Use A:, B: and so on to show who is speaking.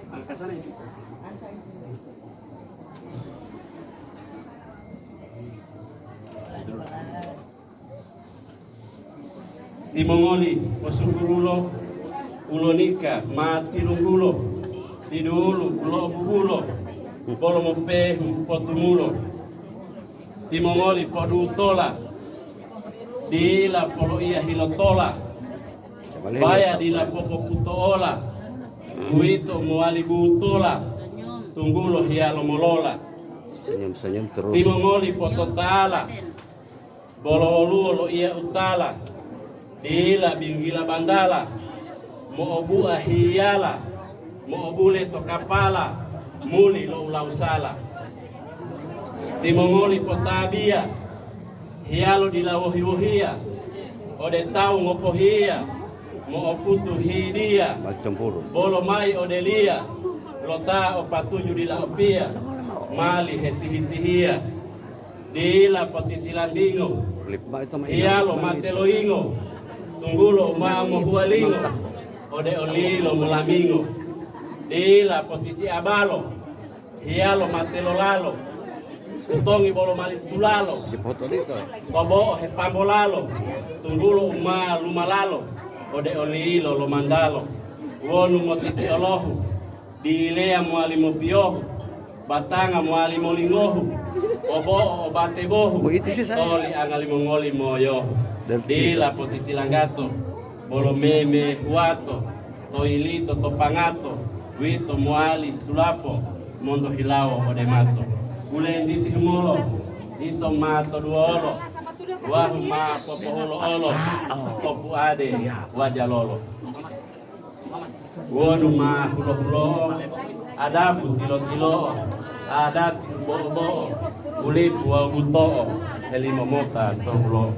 A: Angkat sana itu. Timongoli, Masukurulo, Ulonika, Matilungulo, Tidulu, Ulo Bugulo, Bolo Mope, Potumulo, Timongoli, Podutola, Dila Polo Ia Hilotola, Baya Dila Popo Putoola, Kuito Muali Butola, Tunggulo Hialo Molola,
B: Senyum-senyum terus.
A: Timongoli Pototala, Bolo Ia Utala, Dila Bingila Bandala, Moobu Ahiyala, Moobule Tokapala, Muli Lo Ulausala, Timongoli Potabia, Hialo Dilawohiwohia, Ode Tau Ngopohia, Mooputu Hidia,
B: Campur.
A: Bolo Mai Odelia, Lota Opatuju Dila Opia, Mali Hetihitihia, Dila Potitilandingo, Hialo Mateloingo, Tunggulo Mamo Hualingo, Ode Olilo Mulamingo, Dila Potiti Abalo, Hialo Matelolalo, Utongi Bolo Malitulalo, Tobo Hepambolalo, Tunggulo Lumalalo, Ode Olilo Lomandalo, Wonu Motiti Olohu, Dilea Mualimo Piohu, Batanga Mualimo Lingohu, Obo Obatebohu, Toli Angalimongoli Moyohu, Dila Potitilangato, Bolo Meme Huato, Toilito Topangato, Wito Muali Tulapo, Mondo Hilao Odemato, Ulen Diti Humulo, Dito Mato Duolo, Wahuma Popoholo Olo, Popu Ade, Wajalolo, Wonuma Hulo Hulo, Adabu Tilo Tilo, Adat Bobo, Ulipu Wabuto, Elimo Mota Tohulo.